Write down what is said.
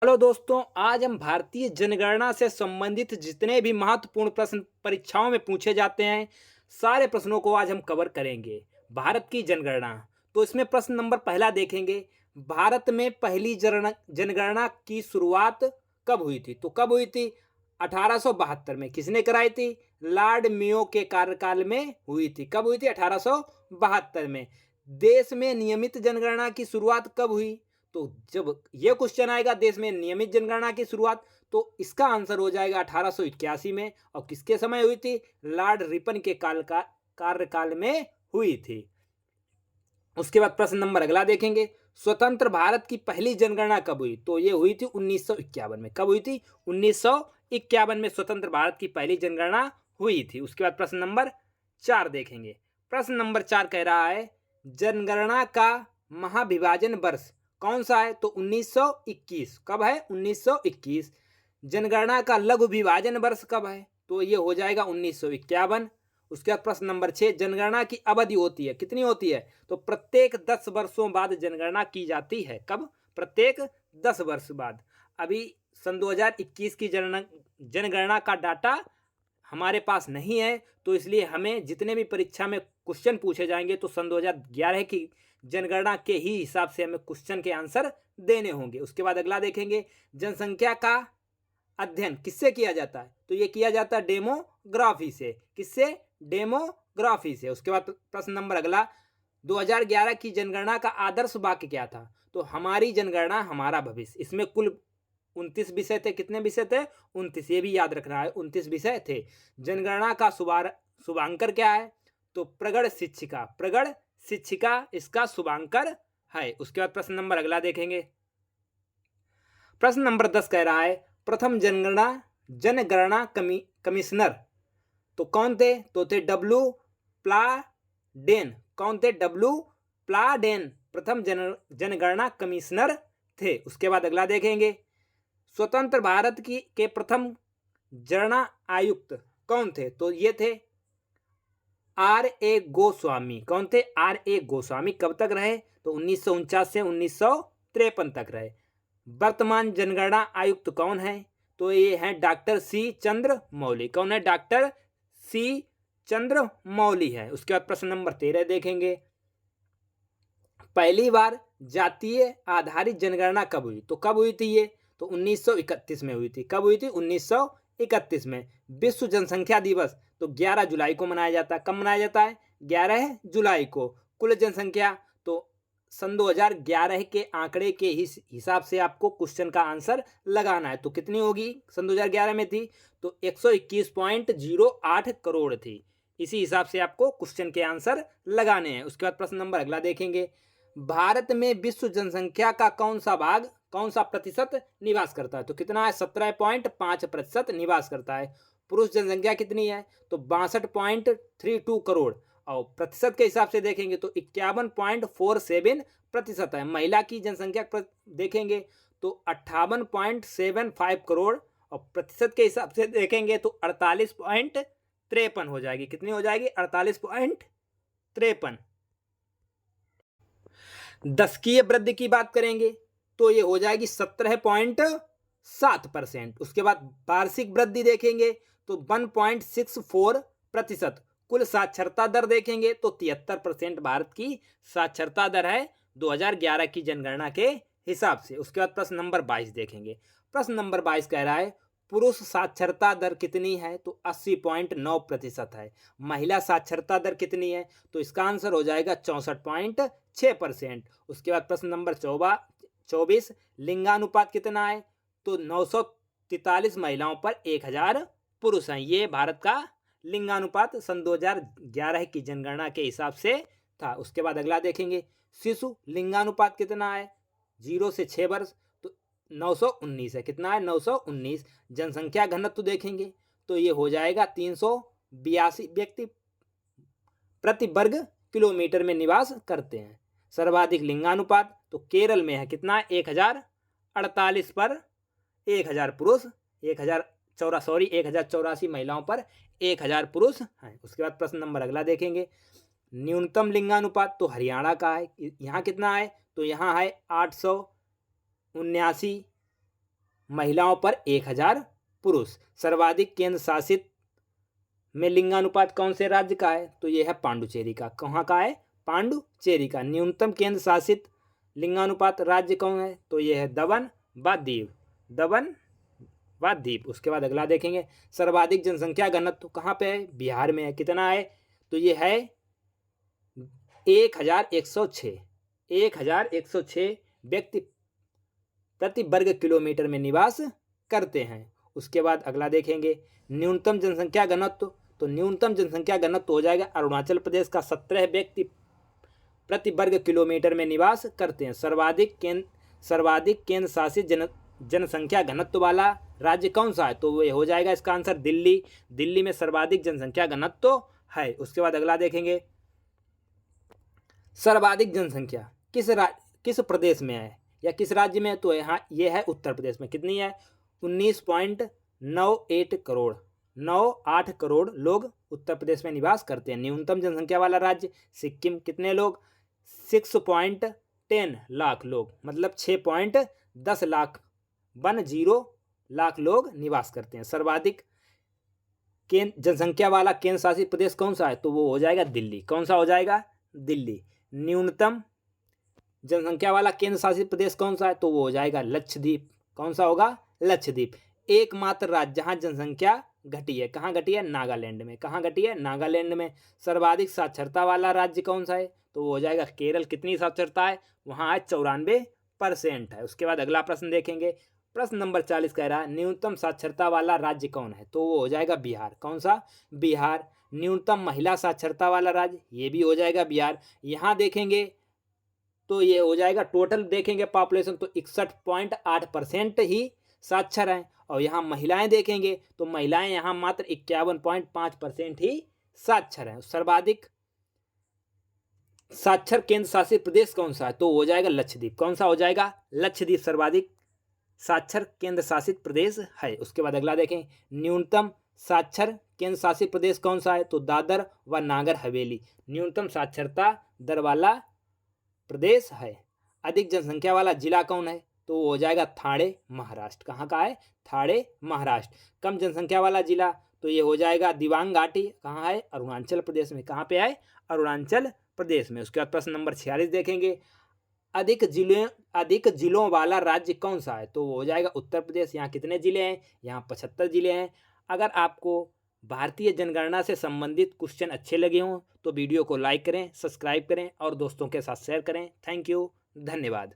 Hello दोस्तों, आज हम भारतीय जनगणना से संबंधित जितने भी महत्वपूर्ण प्रश्न परीक्षाओं में पूछे जाते हैं, सारे प्रश्नों को आज हम कवर करेंगे। भारत की जनगणना, तो इसमें प्रश्न नंबर पहला देखेंगे। भारत में पहली जनगणना की शुरुआत कब हुई थी? तो कब हुई थी? 1872 में। किसने कराई थी? लॉर्ड मेयो के कार्यकाल में हुई थी। कब हुई थी? 1872 में। देश में नियमित जनगणना की शुरुआत कब हुई? तो जब ये क्वेश्चन आएगा देश में नियमित जनगणना की शुरुआत, तो इसका आंसर हो जाएगा 1881 में। और किसके समय हुई थी? लॉर्ड रिपन के कार्यकाल में हुई थी। उसके बाद प्रश्न नंबर अगला देखेंगे। स्वतंत्र भारत की पहली जनगणना कब हुई? तो ये हुई थी 1951 में। कब हुई थी? 1951 में स्वतंत्र भारत की पहली जनगणना हुई थी। उसके बाद प्रश्न नंबर 4 देखेंगे। प्रश्न नंबर 4 कह रहा है, जनगणना का महाविभाजन वर्ष कौन सा है? तो 1921। कब है? 1921। जनगणना का लघु विभाजन वर्ष कब है? तो ये हो जाएगा 1951। उसके बाद प्रश्न नंबर 6, जनगणना की अवधि होती है, कितनी होती है? तो प्रत्येक 10 वर्षों बाद जनगणना की जाती है। कब? प्रत्येक 10 वर्ष बाद। अभी सन 2021 की जनगणना का डाटा हमारे पास नहीं है, तो इसलिए हमें जितने भी परीक्षा में क्वेश्चन पूछे जाएंगे तो सन 2011 की जनगणना के ही हिसाब से हमें क्वेश्चन के आंसर देने होंगे। उसके बाद अगला देखेंगे, जनसंख्या का अध्ययन किससे किया जाता है? तो ये किया जाता है डेमोग्राफी से। किससे? डेमोग्राफी से। उसके बाद प्रश्न नंबर अगला, 2011 की जनगणना का आदर्श वाक्य क्या था? तो हमारी जनगणना हमारा भविष्य। इसमें कुल 29 विषय थे। कितने विषय थे? 29। ये भी याद रखना है, 29 विषय थे। जनगणना का शुभांकर क्या है? तो प्रगढ़ शिक्षिका। प्रगढ़ शिक्षिका इसका शुभांकर है। उसके बाद प्रश्न नंबर अगला देखेंगे। प्रश्न नंबर 10 कह रहा है, प्रथम जनगणना कमिश्नर तो कौन थे? तो थे डब्ल्यू प्लाडेन। कौन थे? डब्ल्यू प्लाडेन प्रथम जनगणना कमिश्नर थे। उसके बाद अगला देखेंगे, स्वतंत्र भारत की के प्रथम गणना आयुक्त कौन थे? तो ये थे आर ए गोस्वामी। कौन थे? R A Goswami. कब तक रहे? तो 1949 से 1953 तक रहे। वर्तमान जनगणना आयुक्त कौन है? तो ये हैं डॉक्टर सी चंद्र मौली। कौन है? डॉक्टर सी चंद्र मौली है। उसके बाद प्रश्न नंबर 13 देखेंगे, पहली बार जातीय आधारित जनगणना कब हुई? तो कब हुई थी ये? तो 1931 में हुई थी। कब हुई थी? 1931 में। विश्व जनसंख्या दिवस तो 11 जुलाई को मनाया जाता है। कब मनाया जाता है? 11 जुलाई को। कुल जनसंख्या तो सन 2011 के आंकड़े के हिसाब से आपको क्वेश्चन का आंसर लगाना है। तो कितनी होगी? सन 2011 में थी तो 121.08 करोड़ थी। इसी हिसाब से आपको क्वेश्चन के आंसर लगाने हैं। उसके बाद प्रश्न नंबर अगला देखेंगे, भारत में विश्व जनसंख्या का कौन सा भाग, कौन सा प्रतिशत निवास करता है? तो कितना है? 17.5% निवास करता है। पुरुष जनसंख्या कितनी है? तो 62.32 करोड़। और प्रतिशत के हिसाब से देखेंगे तो 51.47% है। महिला की जनसंख्या देखेंगे तो 58.75 करोड़। और प्रतिशत के हिसाब से देखेंगे तो 48.53 हो जाएगी। कितनी हो जाएगी? 48.53। दशकीय वृद्धि की बात करेंगे तो ये हो जाएगी 17.7%। उसके बाद वार्षिक वृद्धि देखेंगे तो 1.64%। कुल साक्षरता दर देखेंगे तो 73% भारत की साक्षरता दर है 2011 की जनगणना के हिसाब से। उसके बाद प्रश्न नंबर 22 देखेंगे। प्रश्न नंबर 22 कह रहा है, पुरुष साक्षरता दर कितनी है? तो 80.9% है। महिला साक्षरता दर कितनी है? तो इसका आंसर हो जाएगा 64.6%। उसके बाद प्रश्न नंबर 24, लिंगानुपात कितना है? तो 943 महिलाओं पर 1000 पुरुष हैं। ये भारत का लिंगानुपात सन 2011 की जनगणना के हिसाब से था। उसके बाद अगला देखेंगे, शिशु लिंगानुपात कितना है? 0 से 6 वर्ष तो 919 है। कितना है? 919। जनसंख्या घनत्व देखेंगे तो ये हो जाएगा 382 व्यक्ति प्रति वर्ग किलोमीटर में निवास करते हैं। सर्वाधिक लिंगानुपात तो केरल में है। कितना है? 1048 पर 1000 पुरुष, 1084 महिलाओं पर 1000 पुरुष हैं। उसके बाद प्रश्न नंबर अगला देखेंगे, न्यूनतम लिंगानुपात तो हरियाणा का है। यहाँ कितना है? तो यहाँ है 879 महिलाओं पर 1000 पुरुष। सर्वाधिक केंद्र शासित में लिंगानुपात कौन से राज्य का है? तो ये है पांडुचेरी का। कहाँ का है? पांडुचेरी का। न्यूनतम केंद्र शासित लिंगानुपात राज्य कौन है? तो ये है दमन व दीव। दमन व दीव। उसके बाद अगला देखेंगे, सर्वाधिक जनसंख्या घनत्व कहाँ पे है? बिहार में है। कितना है? तो ये है 1106। 1106 व्यक्ति प्रति वर्ग किलोमीटर में निवास करते हैं। उसके बाद अगला देखेंगे, न्यूनतम जनसंख्या घनत्व। तो न्यूनतम जनसंख्या घनत्व हो जाएगा अरुणाचल प्रदेश का 17 व्यक्ति प्रति वर्ग किलोमीटर में निवास करते हैं। सर्वाधिक केंद्र शासित जनसंख्या घनत्व वाला राज्य कौन सा है? तो वो हो जाएगा इसका आंसर दिल्ली। दिल्ली में सर्वाधिक जनसंख्या घनत्व है। उसके बाद अगला देखेंगे, सर्वाधिक जनसंख्या किस प्रदेश में है या किस राज्य में है? तो यहाँ ये है उत्तर प्रदेश में। कितनी है? 19.98 करोड़। 98 करोड़ लोग उत्तर प्रदेश में निवास करते हैं। न्यूनतम जनसंख्या वाला राज्य सिक्किम। कितने लोग? 6.10 लाख लोग, मतलब 6.10 लाख 10 लाख लोग निवास करते हैं। सर्वाधिक जनसंख्या वाला केंद्र शासित प्रदेश कौन सा है? तो वो हो जाएगा दिल्ली। कौन सा हो जाएगा? दिल्ली। न्यूनतम जनसंख्या वाला केंद्र शासित प्रदेश कौन सा है? तो वो हो जाएगा लक्षद्वीप। कौन सा होगा? लक्षद्वीप। एकमात्र राज्य जहां जनसंख्या घटी है। कहाँ घटी है? नागालैंड में। कहाँ घटी है? नागालैंड में। सर्वाधिक साक्षरता वाला राज्य कौन सा है? तो वो हो जाएगा केरल। कितनी साक्षरता है? वहाँ है 94% है। उसके बाद अगला प्रश्न देखेंगे, प्रश्न नंबर 40 कह रहा है, न्यूनतम साक्षरता वाला राज्य कौन है? तो वो हो जाएगा बिहार। कौन सा? बिहार। न्यूनतम महिला साक्षरता वाला राज्य, ये भी हो जाएगा बिहार। यहाँ देखेंगे तो ये हो जाएगा, टोटल देखेंगे पॉपुलेशन तो 61.8% ही साक्षर हैं। और यहाँ महिलाएं देखेंगे तो महिलाएं यहाँ मात्र 51.5% ही साक्षर हैं। सर्वाधिक साक्षर केंद्र शासित प्रदेश कौन सा है? तो हो जाएगा लक्षद्वीप। कौन सा हो जाएगा? लक्षद्वीप सर्वाधिक साक्षर केंद्र शासित प्रदेश है। उसके बाद अगला देखें, न्यूनतम साक्षर केंद्र शासित प्रदेश कौन सा है? तो दादर व नागर हवेली न्यूनतम साक्षरता दर वाला प्रदेश है। अधिक जनसंख्या वाला जिला कौन है? तो वो हो जाएगा ठाणे, महाराष्ट्र। कहाँ का है? ठाणे, महाराष्ट्र। कम जनसंख्या वाला जिला तो ये हो जाएगा दिबांग घाटी। कहाँ है? अरुणाचल प्रदेश में। कहाँ पे है? अरुणाचल प्रदेश में। उसके बाद प्रश्न नंबर 46 देखेंगे, अधिक जिलों वाला राज्य कौन सा है? तो वो हो जाएगा उत्तर प्रदेश। यहाँ कितने जिले हैं? यहाँ 75 जिले हैं। अगर आपको भारतीय जनगणना से संबंधित क्वेश्चन अच्छे लगे हों तो वीडियो को लाइक करें, सब्सक्राइब करें और दोस्तों के साथ शेयर करें। थैंक यू, धन्यवाद।